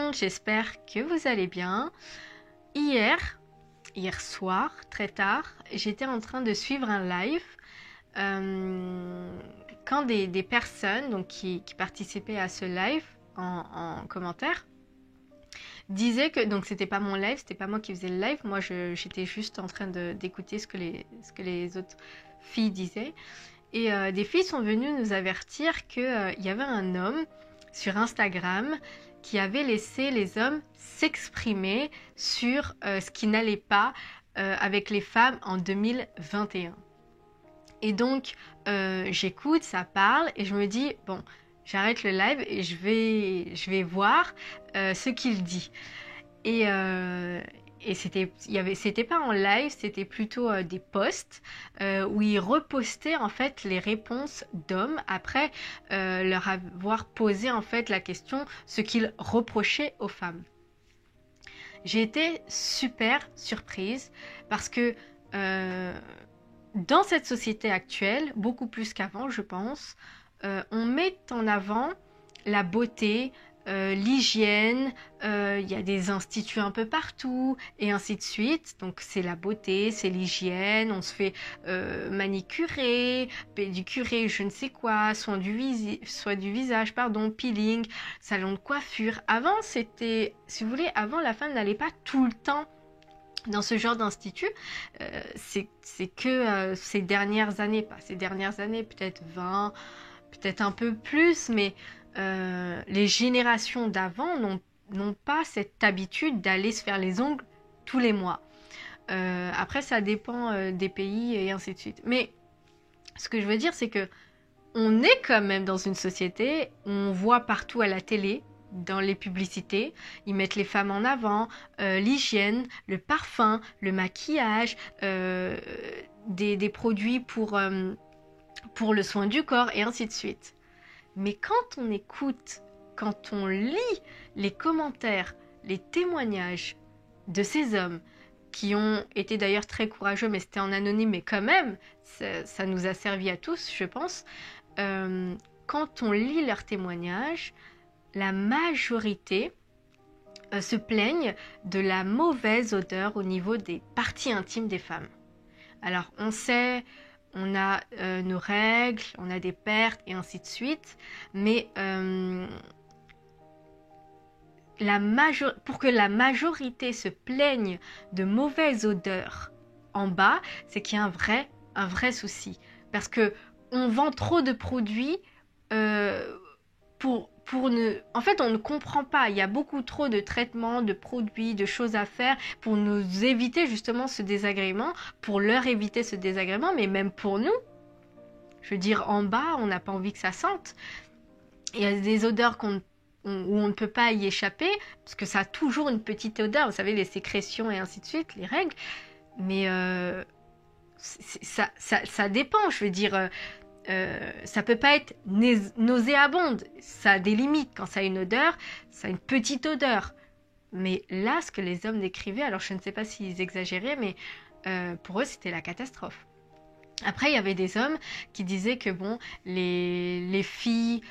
monde, j'espère que vous allez bien. Hier soir, très tard, j'étais en train de suivre un live quand des personnes donc, qui participaient à ce live en commentaire disaient que, donc c'était pas mon live, c'était pas moi qui faisais le live, moi j'étais juste en train d'écouter ce que les autres filles disaient. Et des filles sont venues nous avertir qu'il y avait un homme sur Instagram qui avait laissé les hommes s'exprimer sur ce qui n'allait pas avec les femmes en 2021. Et donc, j'écoute, ça parle, et je me dis, bon, j'arrête le live et je vais voir ce qu'il dit. Et c'était pas en live, c'était plutôt des posts où il repostait en fait les réponses d'hommes après leur avoir posé en fait la question, ce qu'il reprochait aux femmes. J'ai été super surprise parce que dans cette société actuelle, beaucoup plus qu'avant je pense, on met en avant la beauté, l'hygiène, il y a des instituts un peu partout et ainsi de suite. Donc c'est la beauté, c'est l'hygiène, on se fait manicurer, pédicurer, je ne sais quoi, soin du visage, peeling, salon de coiffure. Avant c'était, si vous voulez, avant la femme n'allait pas tout le temps dans ce genre d'institut. C'est que ces dernières années, peut-être 20, peut-être un peu plus, mais les générations d'avant n'ont pas cette habitude d'aller se faire les ongles tous les mois. Après, ça dépend des pays et ainsi de suite. Mais ce que je veux dire, c'est que on est quand même dans une société où on voit partout à la télé, dans les publicités, ils mettent les femmes en avant, l'hygiène, le parfum, le maquillage, des produits pour le soin du corps et ainsi de suite. Mais quand on écoute, quand on lit les commentaires, les témoignages de ces hommes, qui ont été d'ailleurs très courageux, mais c'était en anonyme, mais quand même, ça nous a servi à tous, je pense. Quand on lit leurs témoignages, la majorité se plaignent de la mauvaise odeur au niveau des parties intimes des femmes. Alors, on sait, on a nos règles, on a des pertes et ainsi de suite, mais pour que la majorité se plaigne de mauvaises odeurs en bas, c'est qu'il y a un vrai souci. Parce que on vend trop de produits en fait, on ne comprend pas. Il y a beaucoup trop de traitements, de produits, de choses à faire pour nous éviter justement ce désagrément, pour leur éviter ce désagrément, mais même pour nous. Je veux dire, en bas, on n'a pas envie que ça sente. Il y a des odeurs où on ne peut pas y échapper, parce que ça a toujours une petite odeur. Vous savez, les sécrétions et ainsi de suite, les règles. Mais ça dépend, je veux dire... ça peut pas être nauséabonde, ça a des limites. Quand ça a une odeur, ça a une petite odeur. Mais là, ce que les hommes décrivaient, alors je ne sais pas s'ils exagéraient, mais pour eux, c'était la catastrophe. Après, il y avait des hommes qui disaient que bon, les filles,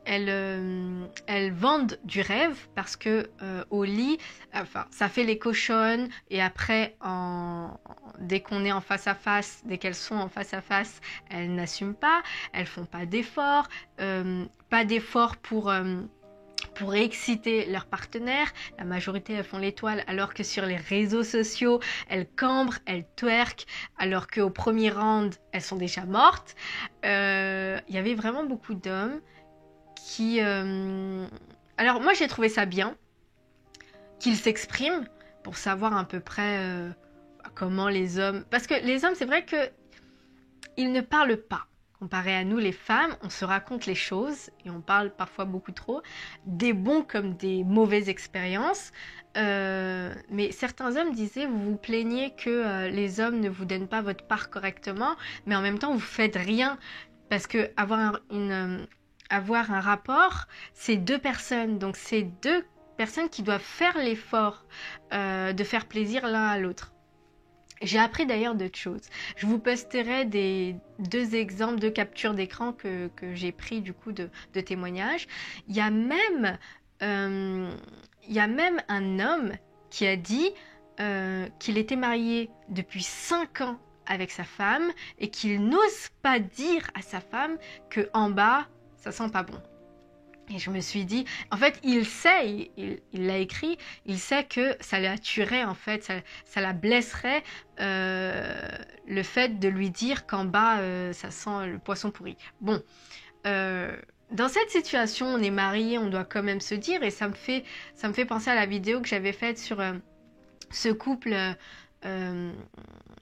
elles vendent du rêve parce que au lit, enfin, ça fait les cochonnes et après, dès qu'on est en face à face, dès qu'elles sont en face à face, elles n'assument pas, elles font pas d'efforts, pour exciter leur partenaire. La majorité, elles font l'étoile, alors que sur les réseaux sociaux, elles cambrent, elles twerkent, alors qu'au premier round, elles sont déjà mortes. Il y avait vraiment beaucoup d'hommes qui... Alors moi, j'ai trouvé ça bien qu'ils s'expriment pour savoir à peu près comment les hommes... Parce que les hommes, c'est vrai qu'ils ne parlent pas. Comparé à nous, les femmes, on se raconte les choses et on parle parfois beaucoup trop, des bons comme des mauvaises expériences. Mais certains hommes disaient, vous vous plaignez que les hommes ne vous donnent pas votre part correctement, mais en même temps, vous faites rien. Parce que avoir un rapport, c'est deux personnes. Donc, c'est deux personnes qui doivent faire l'effort de faire plaisir l'un à l'autre. J'ai appris d'ailleurs d'autres choses. Je vous posterai deux exemples de captures d'écran que j'ai pris du coup de témoignages. Il y a même Il y a même un homme qui a dit qu'il était marié depuis 5 ans avec sa femme et qu'il n'ose pas dire à sa femme que en bas, ça sent pas bon. Et je me suis dit, en fait, il sait, il l'a écrit, il sait que ça la tuerait, en fait, ça la blesserait, le fait de lui dire qu'en bas, ça sent le poisson pourri. Bon, dans cette situation, on est mariés, on doit quand même se dire, et ça me fait penser à la vidéo que j'avais faite sur ce couple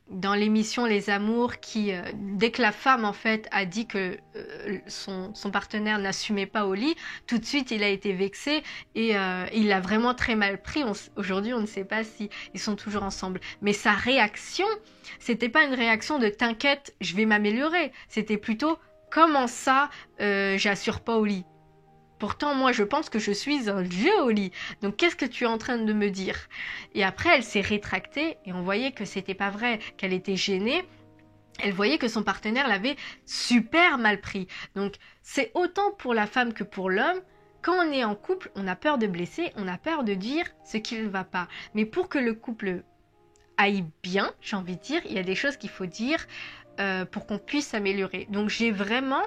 dans l'émission Les Amours qui, dès que la femme en fait a dit que son partenaire n'assumait pas au lit, tout de suite il a été vexé et il l'a vraiment très mal pris. Aujourd'hui on ne sait pas si ils sont toujours ensemble. Mais sa réaction, c'était pas une réaction de t'inquiète, je vais m'améliorer. C'était plutôt comment ça, j'assure pas au lit. Pourtant, moi, je pense que je suis un dieu au lit. Donc, qu'est-ce que tu es en train de me dire? Et après, elle s'est rétractée et on voyait que c'était pas vrai, qu'elle était gênée. Elle voyait que son partenaire l'avait super mal pris. Donc, c'est autant pour la femme que pour l'homme. Quand on est en couple, on a peur de blesser, on a peur de dire ce qui ne va pas. Mais pour que le couple aille bien, j'ai envie de dire, il y a des choses qu'il faut dire pour qu'on puisse s'améliorer. Donc, j'ai vraiment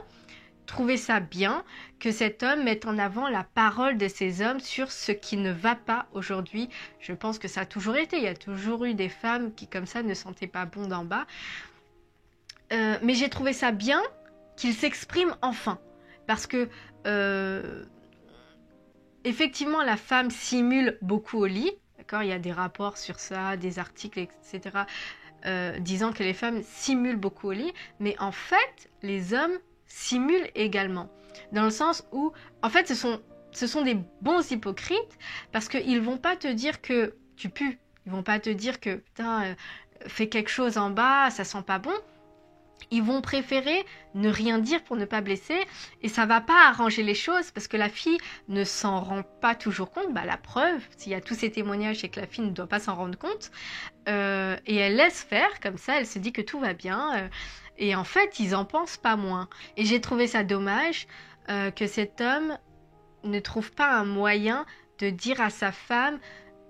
trouvé ça bien que cet homme mette en avant la parole de ces hommes sur ce qui ne va pas aujourd'hui. Je pense que ça a toujours été. Il y a toujours eu des femmes qui, comme ça, ne sentaient pas bon d'en bas. Mais j'ai trouvé ça bien qu'il s'exprime enfin. Parce que, effectivement, la femme simule beaucoup au lit. D'accord ? Il y a des rapports sur ça, des articles, etc., disant que les femmes simulent beaucoup au lit. Mais en fait, les hommes simulent également. Dans le sens où, en fait, ce sont des bons hypocrites parce qu'ils vont pas te dire que tu pues. Ils vont pas te dire que, putain, fais quelque chose en bas, ça sent pas bon. Ils vont préférer ne rien dire pour ne pas blesser et ça va pas arranger les choses parce que la fille ne s'en rend pas toujours compte. Bah, la preuve, s'il y a tous ces témoignages, c'est que la fille ne doit pas s'en rendre compte et elle laisse faire comme ça, elle se dit que tout va bien et en fait, ils en pensent pas moins. Et j'ai trouvé ça dommage que cet homme ne trouve pas un moyen de dire à sa femme,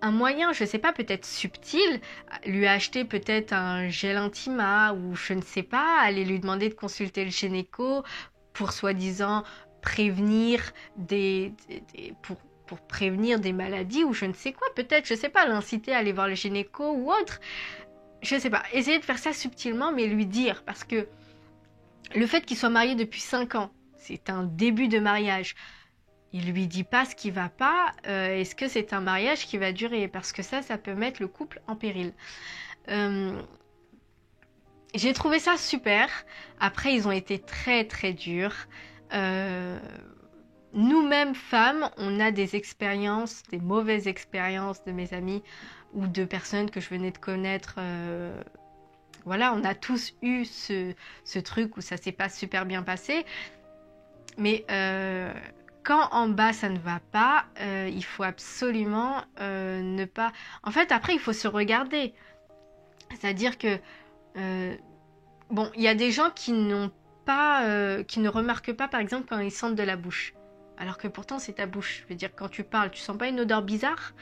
un moyen, je sais pas, peut-être subtil, lui acheter peut-être un gel intima ou je ne sais pas, aller lui demander de consulter le gynéco pour soi-disant prévenir pour prévenir des maladies ou je ne sais quoi, peut-être, je sais pas, l'inciter à aller voir le gynéco ou autre. Je sais pas, essayer de faire ça subtilement, mais lui dire, parce que le fait qu'il soit marié depuis 5 ans, c'est un début de mariage. Il lui dit pas ce qui va pas. Est-ce que c'est un mariage qui va durer? Parce que ça peut mettre le couple en péril. J'ai trouvé ça super. Après, ils ont été très très durs. Nous-mêmes, femmes, on a des expériences, des mauvaises expériences de mes amis ou de personnes que je venais de connaître. Voilà, on a tous eu ce truc où ça s'est pas super bien passé. Mais quand en bas ça ne va pas, il faut absolument ne pas... En fait, après, il faut se regarder. C'est-à-dire que... bon, il y a des gens qui n'ont pas... qui ne remarquent pas, par exemple, quand ils sentent de la bouche. Alors que pourtant, c'est ta bouche. Je veux dire, quand tu parles, tu sens pas une odeur bizarre?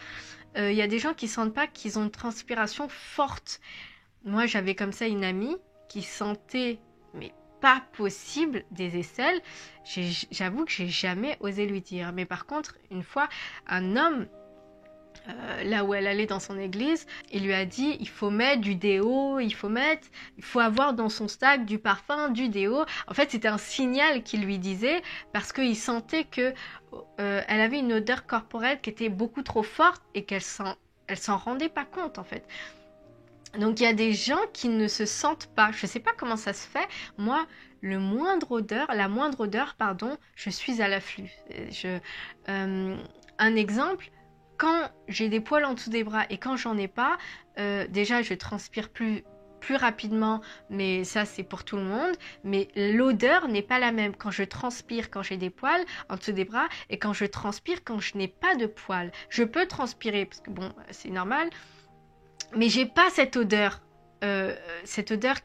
Il y a des gens qui sentent pas qu'ils ont une transpiration forte. Moi, j'avais comme ça une amie qui sentait... mais pas possible des aisselles. J'avoue que j'ai jamais osé lui dire. Mais par contre, une fois, un homme, là où elle allait dans son église, il lui a dit, il faut mettre du déo, il faut avoir dans son sac du parfum, du déo. En fait, c'était un signal qu'il lui disait parce qu'il sentait que elle avait une odeur corporelle qui était beaucoup trop forte et elle s'en rendait pas compte, en fait. Donc il y a des gens qui ne se sentent pas. Je ne sais pas comment ça se fait. Moi, la moindre odeur, pardon, je suis à l'afflux. Un exemple, quand j'ai des poils en dessous des bras et quand j'en ai pas, déjà je transpire plus rapidement, mais ça c'est pour tout le monde. Mais l'odeur n'est pas la même quand je transpire quand j'ai des poils en dessous des bras et quand je transpire quand je n'ai pas de poils. Je peux transpirer parce que bon, c'est normal. Mais j'ai pas cette odeur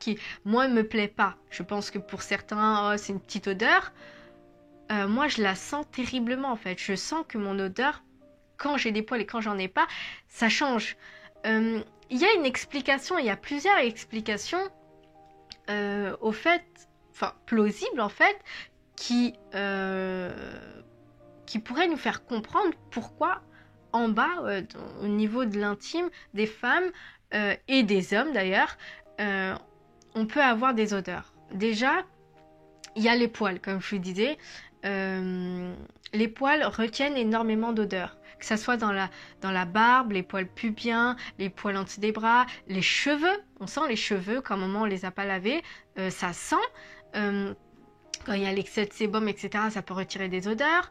qui, moi, me plaît pas. Je pense que pour certains, oh, c'est une petite odeur. Moi, je la sens terriblement, en fait. Je sens que mon odeur quand j'ai des poils et quand j'en ai pas, ça change. Il y a une explication, il y a plusieurs explications au fait, enfin plausibles en fait, qui pourraient nous faire comprendre pourquoi en bas, au niveau de l'intime des femmes et des hommes d'ailleurs, on peut avoir des odeurs. Déjà, il y a les poils, comme je vous disais. Les poils retiennent énormément d'odeurs, que ce soit dans la barbe, les poils pubiens, les poils en dessous des bras, les cheveux. On sent les cheveux quand un moment on les a pas lavés, ça sent. Quand il y a l'excès de sébum, etc., ça peut retirer des odeurs.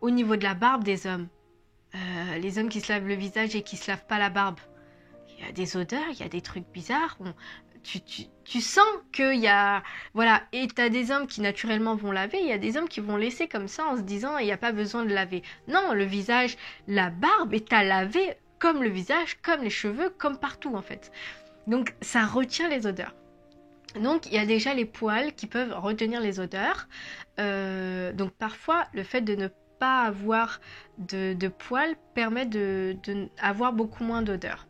Au niveau de la barbe des hommes, les hommes qui se lavent le visage et qui se lavent pas la barbe, il y a des odeurs, il y a des trucs bizarres. Tu sens qu'il y a... Voilà, et tu as des hommes qui naturellement vont laver, il y a des hommes qui vont laisser comme ça en se disant il n'y a pas besoin de laver. Non, le visage, la barbe est à laver comme le visage, comme les cheveux, comme partout en fait. Donc ça retient les odeurs. Donc il y a déjà les poils qui peuvent retenir les odeurs. Donc parfois le fait de ne pas avoir de poils permet d'avoir beaucoup moins d'odeurs.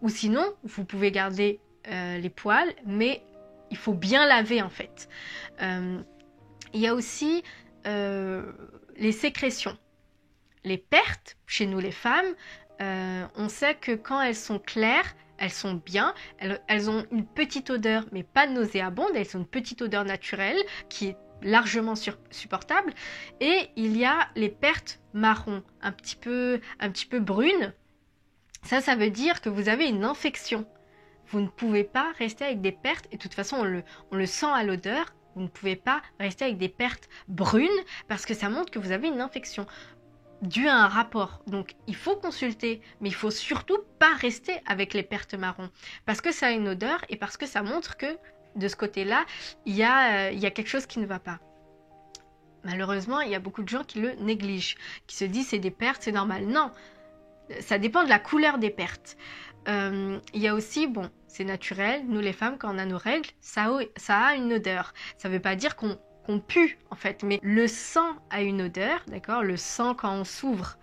Ou sinon, vous pouvez garder les poils, mais il faut bien laver en fait. Il y a aussi les sécrétions. Les pertes, chez nous les femmes, on sait que quand elles sont claires, elles sont bien, elles ont une petite odeur, mais pas nauséabonde, elles ont une petite odeur naturelle qui est largement supportable. Et il y a les pertes marron, un petit peu brunes. Ça veut dire que vous avez une infection. Vous ne pouvez pas rester avec des pertes, et de toute façon on le sent à l'odeur, vous ne pouvez pas rester avec des pertes brunes parce que ça montre que vous avez une infection due à un rapport. Donc il faut consulter, mais il faut surtout pas rester avec les pertes marron parce que ça a une odeur et parce que ça montre que de ce côté-là, il y a quelque chose qui ne va pas. Malheureusement, il y a beaucoup de gens qui le négligent, qui se disent c'est des pertes, c'est normal. Non, ça dépend de la couleur des pertes. Il y a aussi, bon, c'est naturel, nous les femmes, quand on a nos règles, ça a une odeur. Ça ne veut pas dire qu'on pue, en fait, mais le sang a une odeur, d'accord? Le sang, quand on s'ouvre,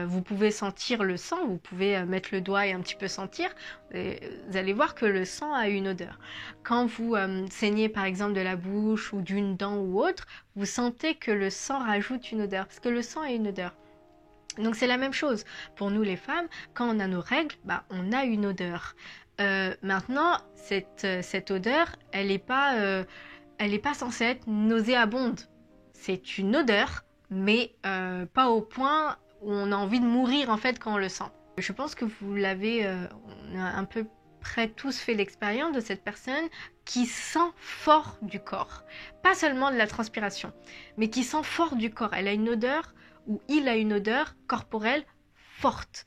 vous pouvez sentir le sang, vous pouvez mettre le doigt et un petit peu sentir, et vous allez voir que le sang a une odeur. Quand vous saignez, par exemple, de la bouche ou d'une dent ou autre, vous sentez que le sang rajoute une odeur, parce que le sang a une odeur. Donc c'est la même chose pour nous les femmes, quand on a nos règles, bah, on a une odeur. Maintenant, cette odeur, elle n'est pas censée être nauséabonde. C'est une odeur, mais pas au point où on a envie de mourir en fait quand on le sent. Je pense que vous l'avez, on a un peu près tous fait l'expérience de cette personne qui sent fort du corps. Pas seulement de la transpiration, mais qui sent fort du corps. Elle a une odeur, où il a une odeur corporelle forte.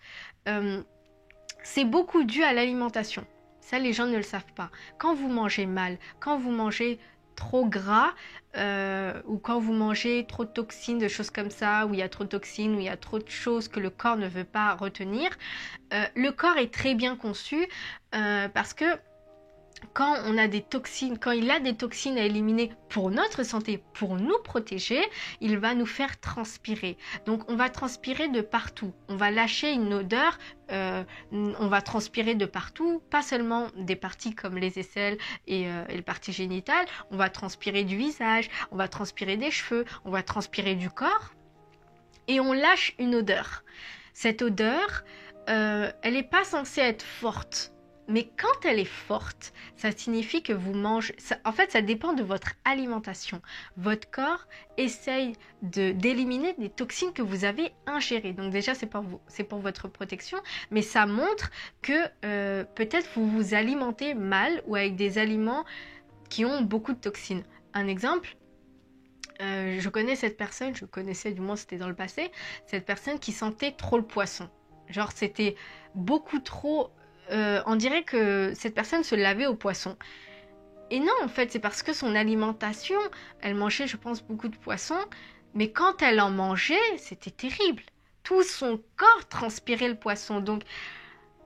C'est beaucoup dû à l'alimentation. Ça, les gens ne le savent pas. Quand vous mangez mal, quand vous mangez trop gras, ou quand vous mangez trop de toxines, de choses comme ça, où il y a trop de toxines, où il y a trop de choses que le corps ne veut pas retenir, le corps est très bien conçu parce que quand on a des toxines, quand il a des toxines à éliminer pour notre santé, pour nous protéger, il va nous faire transpirer. Donc on va transpirer de partout. On va lâcher une odeur, on va transpirer de partout, pas seulement des parties comme les aisselles et les parties génitales. On va transpirer du visage, on va transpirer des cheveux, on va transpirer du corps. Et on lâche une odeur. Cette odeur, elle n'est pas censée être forte. Mais quand elle est forte, ça signifie que vous mangez... En fait, ça dépend de votre alimentation. Votre corps essaye d'éliminer des toxines que vous avez ingérées. Donc déjà, c'est pour votre protection. Mais ça montre que peut-être vous vous alimentez mal ou avec des aliments qui ont beaucoup de toxines. Un exemple, je connais cette personne, je connaissais du moins c'était dans le passé, cette personne qui sentait trop le poisson. Genre c'était beaucoup trop... on dirait que cette personne se lavait au poisson. Et non, en fait, c'est parce que son alimentation, elle mangeait, je pense, beaucoup de poisson, mais quand elle en mangeait, c'était terrible. Tout son corps transpirait le poisson. Donc,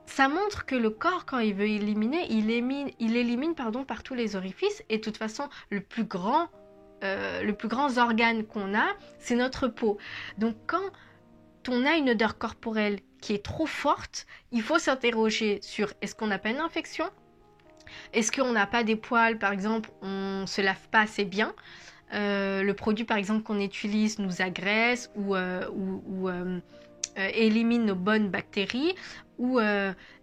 ça montre que le corps, quand il veut éliminer, il élimine par tous les orifices. Et de toute façon, le plus grand organe qu'on a, c'est notre peau. Donc, quand quand on a une odeur corporelle qui est trop forte, il faut s'interroger sur est-ce qu'on n'a pas une infection? Est-ce qu'on n'a pas des poils, par exemple, on ne se lave pas assez bien? Le produit, par exemple, qu'on utilise nous agresse ou élimine nos bonnes bactéries? Ou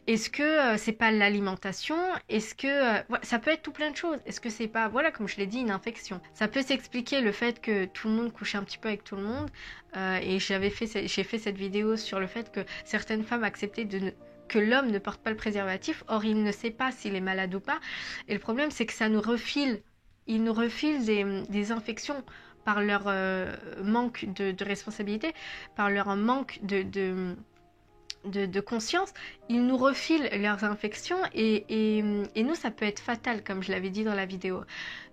est-ce que c'est pas l'alimentation? Est-ce que ça peut être tout plein de choses. Est-ce que c'est pas, voilà, comme je l'ai dit, une infection? Ça peut s'expliquer le fait que tout le monde couche un petit peu avec tout le monde. Et j'ai fait cette vidéo sur le fait que certaines femmes acceptaient que l'homme ne porte pas le préservatif. Or, il ne sait pas s'il est malade ou pas. Et le problème, c'est que ils nous refilent des infections par leur manque de responsabilité, par leur manque de conscience. Ils nous refilent leurs infections et nous, ça peut être fatal, comme je l'avais dit dans la vidéo.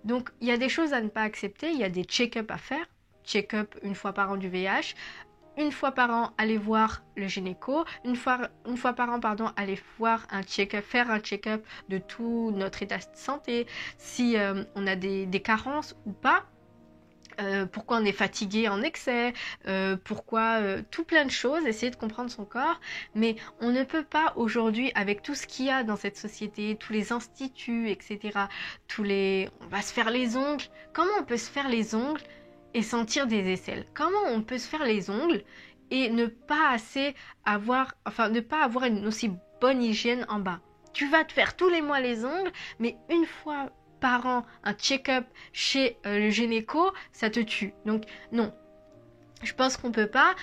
Donc, il y a des choses à ne pas accepter, il y a des check-up à faire. Check-up une fois par an du VIH, une fois par an, aller voir le gynéco, une fois par an, aller voir faire un check-up de tout notre état de santé, si on a des carences ou pas. Pourquoi on est fatigué en excès, pourquoi tout plein de choses, essayer de comprendre son corps. Mais on ne peut pas aujourd'hui, avec tout ce qu'il y a dans cette société, tous les instituts, etc., on va se faire les ongles. Comment on peut se faire les ongles et sentir des aisselles? Comment on peut se faire les ongles et ne pas avoir une aussi bonne hygiène en bas? Tu vas te faire tous les mois les ongles, mais une fois par an, un check-up chez le gynéco, ça te tue. Donc non, je pense qu'on peut pas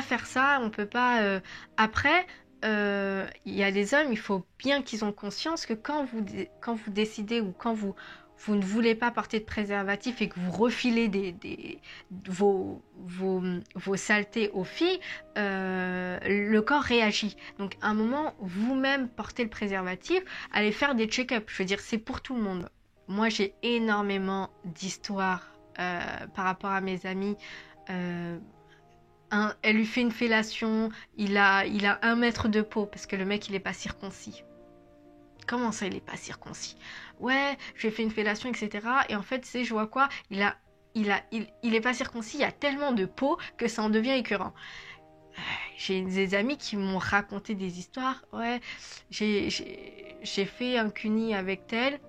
faire ça, on peut pas. Après, il y a des hommes, il faut bien qu'ils ont conscience que quand vous décidez ou quand vous ne voulez pas porter de préservatif et que vous refilez vos saletés aux filles, le corps réagit. Donc à un moment, vous-même portez le préservatif, allez faire des check-up. Je veux dire, c'est pour tout le monde. Moi, j'ai énormément d'histoires par rapport à mes amis. Elle lui fait une fellation, il a 1 mètre de peau parce que le mec, il est pas circoncis. Comment ça, il est pas circoncis? Ouais, je lui ai fait une fellation, etc. Et en fait, tu sais, je vois quoi? Il est pas circoncis, il y a tellement de peau que ça en devient écœurant. J'ai des amis qui m'ont raconté des histoires. Ouais, j'ai fait un cuni avec tel.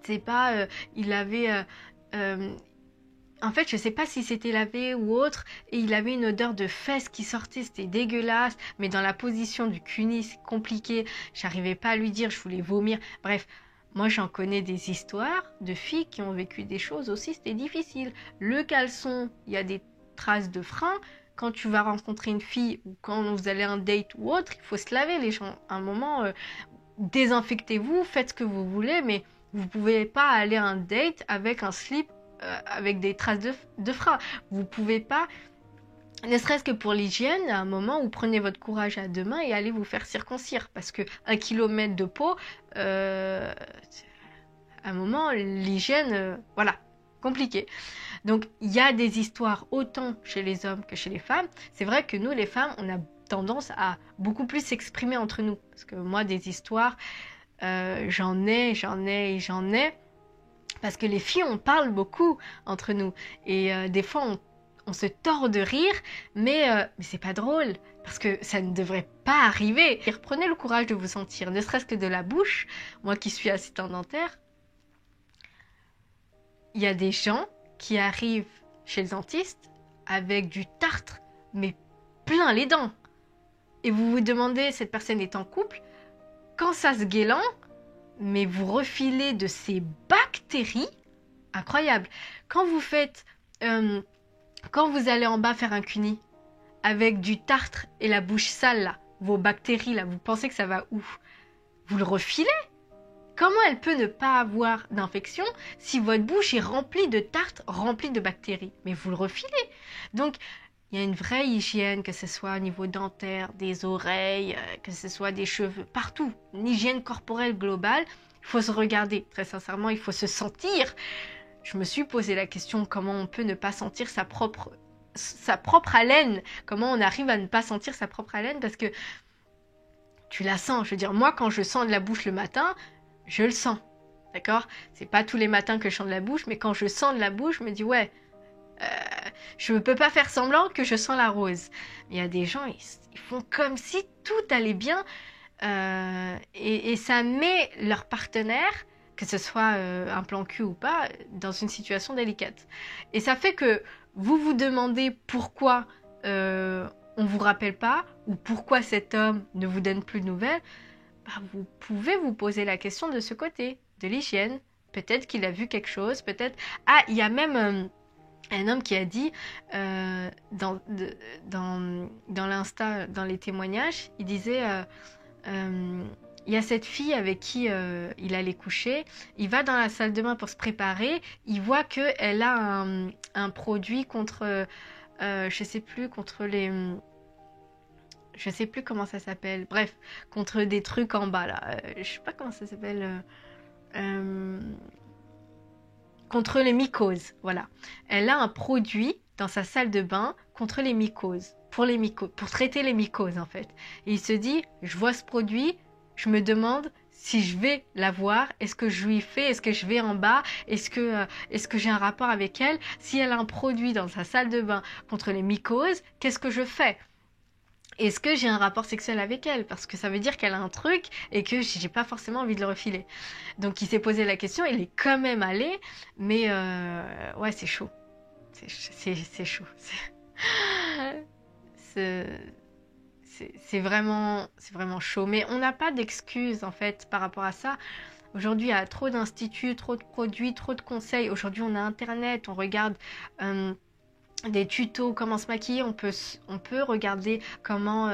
C'est pas, il avait... en fait, je sais pas si c'était lavé ou autre, et il avait une odeur de fesses qui sortait, c'était dégueulasse, mais dans la position du cuni, c'est compliqué, j'arrivais pas à lui dire, je voulais vomir. Bref, moi j'en connais des histoires de filles qui ont vécu des choses aussi, c'était difficile. Le caleçon, il y a des traces de frein. Quand tu vas rencontrer une fille ou quand vous allez à un date ou autre, il faut se laver les gens. À un moment, désinfectez-vous, faites ce que vous voulez, mais vous pouvez pas aller à un date avec un slip avec des traces de frein. Vous pouvez pas, ne serait-ce que pour l'hygiène, à un moment où prenez votre courage à 2 mains et allez vous faire circoncire. Parce que 1 kilomètre de peau, à un moment, l'hygiène, voilà, compliqué. Donc, il y a des histoires autant chez les hommes que chez les femmes. C'est vrai que nous, les femmes, on a tendance à beaucoup plus s'exprimer entre nous. Parce que moi, des histoires... j'en ai. Parce que les filles, on parle beaucoup entre nous. Et des fois, on se tord de rire, mais c'est pas drôle. Parce que ça ne devrait pas arriver. Et reprenez le courage de vous sentir, ne serait-ce que de la bouche. Moi qui suis assistante dentaire, il y a des gens qui arrivent chez le dentiste avec du tartre, mais plein les dents. Et vous vous demandez, cette personne est en couple, quand ça se guélant, mais vous refilez de ces bactéries, incroyable. Quand vous allez en bas faire un cuni, avec du tartre et la bouche sale là, vos bactéries là, vous pensez que ça va où? Vous le refilez? Comment elle peut ne pas avoir d'infection si votre bouche est remplie de tartre, remplie de bactéries? Mais vous le refilez. Donc, il y a une vraie hygiène, que ce soit au niveau dentaire, des oreilles, que ce soit des cheveux, partout. Une hygiène corporelle globale. Il faut se regarder, très sincèrement, il faut se sentir. Je me suis posé la question, comment on peut ne pas sentir sa propre haleine? Comment on arrive à ne pas sentir sa propre haleine? Parce que tu la sens. Je veux dire, moi, quand je sens de la bouche le matin, je le sens. D'accord? C'est pas tous les matins que je sens de la bouche, mais quand je sens de la bouche, je me dis, ouais... Je ne peux pas faire semblant que je sens la rose. Il y a des gens, ils font comme si tout allait bien et ça met leur partenaire, que ce soit un plan cul ou pas, dans une situation délicate. Et ça fait que vous vous demandez pourquoi on ne vous rappelle pas ou pourquoi cet homme ne vous donne plus de nouvelles. Bah, vous pouvez vous poser la question de ce côté, de l'hygiène. Peut-être qu'il a vu quelque chose, peut-être... Ah, il y a même un homme qui a dit dans l'Insta, dans les témoignages, il disait il y a cette fille avec qui il allait coucher, il va dans la salle de bain pour se préparer, il voit qu'elle a un produit contre, je sais plus, contre les... Je sais plus comment ça s'appelle. Bref, contre des trucs en bas là. Je sais pas comment ça s'appelle. Contre les mycoses, voilà. Elle a un produit dans sa salle de bain contre les mycoses, pour traiter les mycoses en fait. Et il se dit, je vois ce produit, je me demande si je vais l'avoir, est-ce que je lui fais, est-ce que je vais en bas, est-ce que j'ai un rapport avec elle, si elle a un produit dans sa salle de bain contre les mycoses, qu'est-ce que je fais? Est-ce que j'ai un rapport sexuel avec elle? Parce que ça veut dire qu'elle a un truc et que j'ai pas forcément envie de le refiler. Donc il s'est posé la question, il est quand même allé, mais ouais, c'est chaud. C'est chaud. C'est vraiment chaud. Mais on n'a pas d'excuses en fait par rapport à ça. Aujourd'hui, il y a trop d'instituts, trop de produits, trop de conseils. Aujourd'hui, on a Internet, on regarde... des tutos, comment se maquiller, on peut regarder comment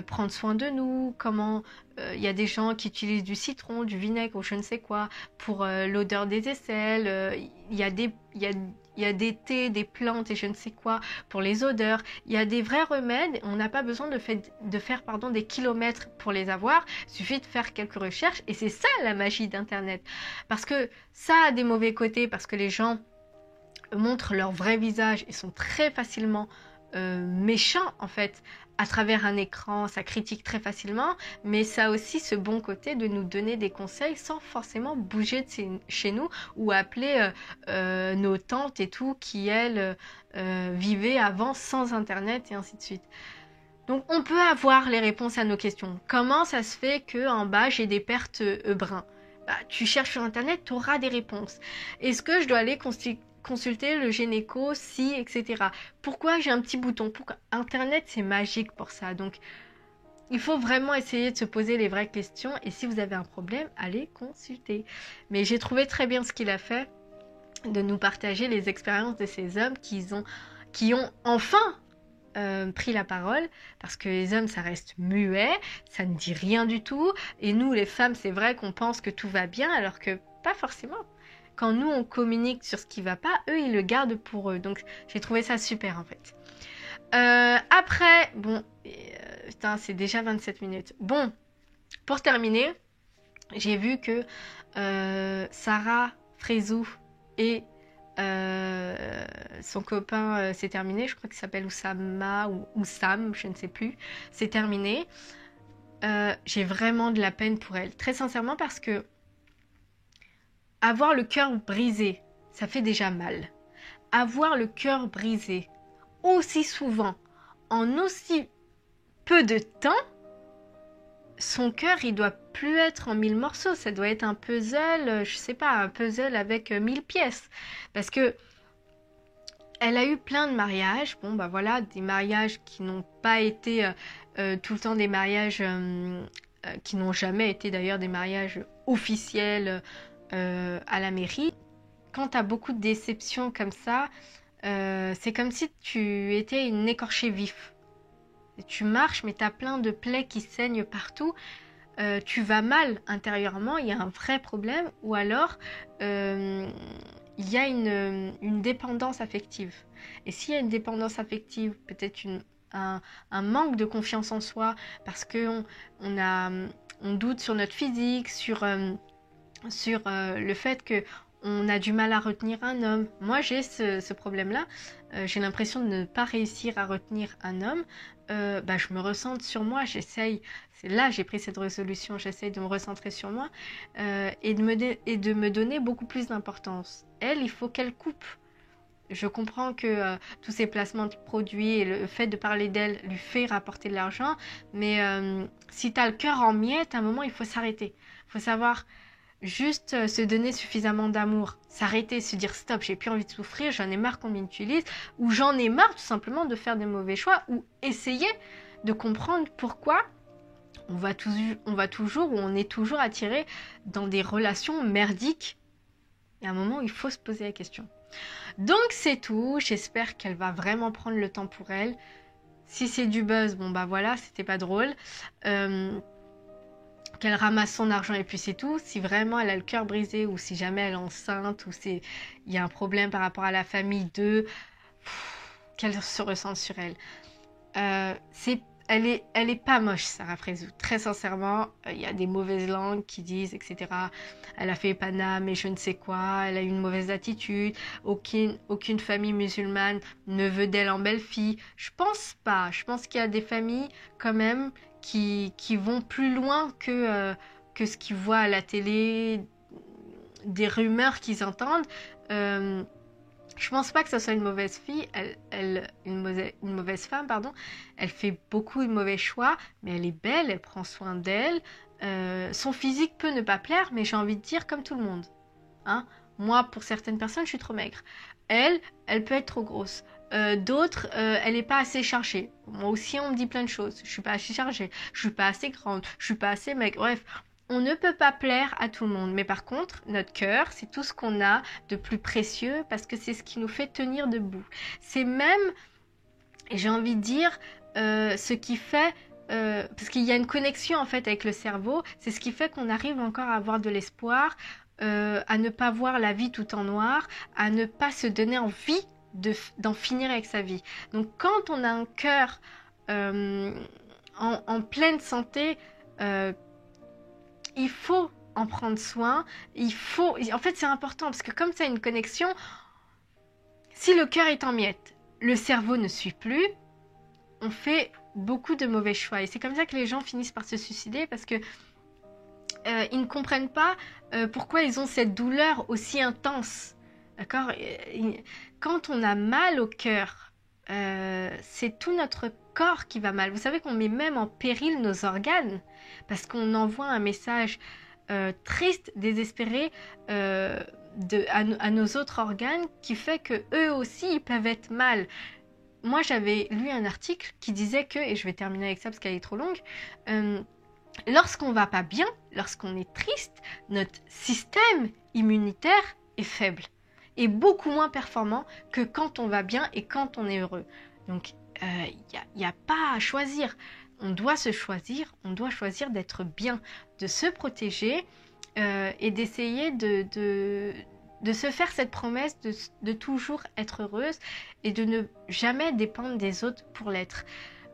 prendre soin de nous, comment il y a des gens qui utilisent du citron, du vinaigre ou je ne sais quoi pour l'odeur des aisselles, il y a des thés, des plantes et je ne sais quoi pour les odeurs, il y a des vrais remèdes, on n'a pas besoin de faire des kilomètres pour les avoir, il suffit de faire quelques recherches et c'est ça la magie d'Internet. Parce que ça a des mauvais côtés, parce que les gens montrent leur vrai visage et sont très facilement méchants en fait à travers un écran, ça critique très facilement, mais ça a aussi ce bon côté de nous donner des conseils sans forcément bouger de chez nous ou appeler nos tantes et tout qui elles vivaient avant sans internet et ainsi de suite. Donc on peut avoir les réponses à nos questions. Comment ça se fait que en bas j'ai des pertes bruns? Bah, tu cherches sur internet, tu auras des réponses. Est-ce que je dois aller consulter le gynéco, si, etc. Pourquoi j'ai un petit bouton? Pourquoi? Internet, c'est magique pour ça. Donc, il faut vraiment essayer de se poser les vraies questions. Et si vous avez un problème, allez consulter. Mais j'ai trouvé très bien ce qu'il a fait, de nous partager les expériences de ces hommes qui ont enfin pris la parole, parce que les hommes, ça reste muet, ça ne dit rien du tout. Et nous, les femmes, c'est vrai qu'on pense que tout va bien, alors que pas forcément. Quand nous, on communique sur ce qui va pas, eux, ils le gardent pour eux. Donc, j'ai trouvé ça super, en fait. Après, bon... putain, c'est déjà 27 minutes. Bon, pour terminer, j'ai vu que Sarah Frézou et son copain, c'est terminé. Je crois qu'il s'appelle Oussama ou Oussam, je ne sais plus. C'est terminé. J'ai vraiment de la peine pour elle. Très sincèrement, parce que avoir le cœur brisé, ça fait déjà mal. Avoir le cœur brisé aussi souvent, en aussi peu de temps, son cœur, il doit plus être en 1000 morceaux. Ça doit être un puzzle, je sais pas, un puzzle avec 1000 pièces. Parce que elle a eu plein de mariages. Bon, bah voilà, des mariages qui n'ont pas été tout le temps des mariages qui n'ont jamais été d'ailleurs des mariages officiels à la mairie. Quand tu as beaucoup de déceptions comme ça, c'est comme si tu étais une écorchée vif. Tu marches, mais tu as plein de plaies qui saignent partout. Tu vas mal intérieurement, il y a un vrai problème. Ou alors, il y a une dépendance affective. Et s'il y a une dépendance affective, peut-être un manque de confiance en soi, parce qu'on doute sur notre physique, sur le fait qu'on a du mal à retenir un homme. Moi, j'ai ce problème-là. J'ai l'impression de ne pas réussir à retenir un homme. Je me recentre sur moi, j'essaye. C'est là j'ai pris cette résolution, j'essaye de me recentrer sur moi et de me donner beaucoup plus d'importance. Elle, il faut qu'elle coupe Je comprends que tous ces placements de produits et le fait de parler d'elle lui fait rapporter de l'argent, mais si tu as le cœur en miettes, à un moment, il faut s'arrêter. Il faut savoir juste se donner suffisamment d'amour, s'arrêter, se dire stop, j'ai plus envie de souffrir, j'en ai marre qu'on m'utilise, ou j'en ai marre tout simplement de faire des mauvais choix, ou essayer de comprendre pourquoi on va toujours ou on est toujours attiré dans des relations merdiques. Il y a un moment où il faut se poser la question. Donc c'est tout, j'espère qu'elle va vraiment prendre le temps pour elle. Si c'est du buzz, bon bah voilà, c'était pas drôle. Qu'elle ramasse son argent et puis c'est tout. Si vraiment elle a le cœur brisé ou si jamais elle est enceinte ou il y a un problème par rapport à la famille d'eux, qu'elle se ressente sur elle. Elle est pas moche, Sarah Frézou. Très sincèrement, il y a des mauvaises langues qui disent, etc. Elle a fait Paname et je ne sais quoi. Elle a eu une mauvaise attitude. Aucune famille musulmane ne veut d'elle en belle-fille. Je pense pas. Je pense qu'il y a des familles quand même qui vont plus loin que ce qu'ils voient à la télé, des rumeurs qu'ils entendent. Je pense pas que ce soit une mauvaise fille, une mauvaise femme, pardon. Elle fait beaucoup de mauvais choix, mais elle est belle, elle prend soin d'elle. Son physique peut ne pas plaire, mais j'ai envie de dire comme tout le monde. Hein. Moi, pour certaines personnes, je suis trop maigre. Elle peut être trop grosse. D'autres, elle n'est pas assez chargée. Moi aussi, on me dit plein de choses. Je suis pas assez chargée, je suis pas assez grande, je suis pas assez maigre. Bref, on ne peut pas plaire à tout le monde, mais par contre, notre cœur, c'est tout ce qu'on a de plus précieux parce que c'est ce qui nous fait tenir debout. C'est même, et j'ai envie de dire, ce qui fait, parce qu'il y a une connexion en fait avec le cerveau, c'est ce qui fait qu'on arrive encore à avoir de l'espoir, à ne pas voir la vie tout en noir, à ne pas se donner envie d'en finir avec sa vie. Donc quand on a un cœur en pleine santé, il faut en prendre soin, en fait c'est important parce que comme ça a une connexion, si le cœur est en miettes, le cerveau ne suit plus, on fait beaucoup de mauvais choix et c'est comme ça que les gens finissent par se suicider parce que ils ne comprennent pas pourquoi ils ont cette douleur aussi intense, d'accord? Quand on a mal au cœur, c'est tout notre corps qui va mal. Vous savez qu'on met même en péril nos organes parce qu'on envoie un message triste, désespéré à nos autres organes qui fait que eux aussi ils peuvent être mal. Moi j'avais lu un article qui disait que, et je vais terminer avec ça parce qu'elle est trop longue, lorsqu'on va pas bien, lorsqu'on est triste, notre système immunitaire est faible et beaucoup moins performant que quand on va bien et quand on est heureux. Donc y a pas à choisir. On doit se choisir, on doit choisir d'être bien, de se protéger et d'essayer de se faire cette promesse de toujours être heureuse et de ne jamais dépendre des autres pour l'être.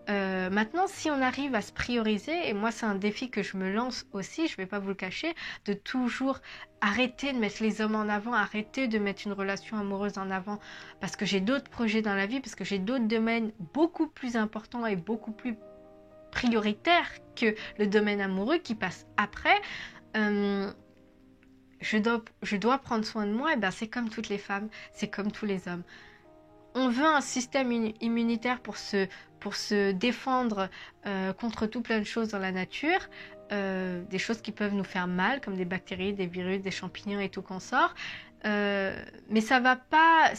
Maintenant, si on arrive à se prioriser, et moi c'est un défi que je me lance aussi, je vais pas vous le cacher, de toujours arrêter de mettre les hommes en avant, arrêter de mettre une relation amoureuse en avant, parce que j'ai d'autres projets dans la vie, parce que j'ai d'autres domaines beaucoup plus importants et beaucoup plus prioritaires que le domaine amoureux qui passe après. Je dois prendre soin de moi, et ben c'est comme toutes les femmes, c'est comme tous les hommes. On veut un système immunitaire pour se défendre contre tout plein de choses dans la nature, des choses qui peuvent nous faire mal, comme des bactéries, des virus, des champignons et tout consort. Mais ça va pas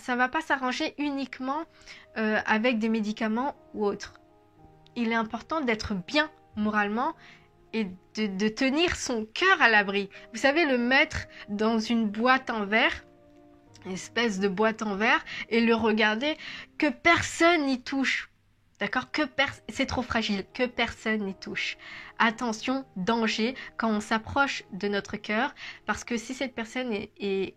s'arranger uniquement avec des médicaments ou autres. Il est important d'être bien moralement et de tenir son cœur à l'abri. Vous savez, le mettre dans une boîte en verre, une espèce de boîte en verre, et le regarder, que personne n'y touche. D'accord? C'est trop fragile, que personne n'y touche. Attention, danger quand on s'approche de notre cœur, parce que si cette personne est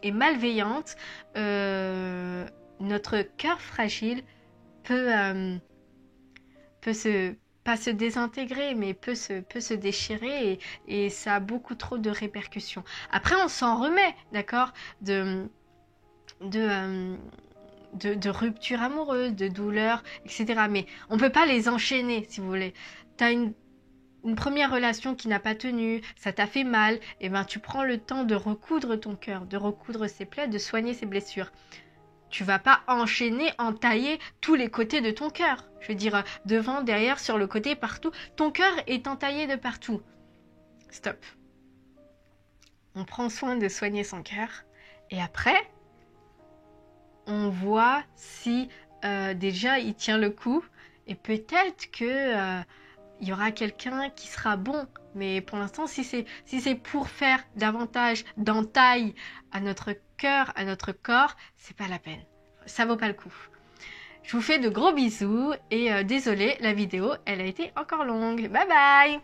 malveillante, notre cœur fragile peut pas se désintégrer, mais peut se déchirer et ça a beaucoup trop de répercussions. Après, on s'en remet, d'accord, de rupture amoureuse, de douleur, etc. Mais on peut pas les enchaîner, si vous voulez. T'as une première relation qui n'a pas tenu, ça t'a fait mal, et ben tu prends le temps de recoudre ton cœur, de recoudre ses plaies, de soigner ses blessures. tu vas pas enchaîner, entailler tous les côtés de ton cœur. Je veux dire, devant, derrière, sur le côté, partout. Ton cœur est entaillé de partout. Stop. On prend soin de soigner son cœur. Et après, on voit si déjà il tient le coup. Et peut-être que il y aura quelqu'un qui sera bon. Mais pour l'instant, si c'est pour faire davantage d'entaille à notre cœur, à notre corps, c'est pas la peine. Ça vaut pas le coup. Je vous fais de gros bisous et désolée, la vidéo, elle a été encore longue. Bye bye!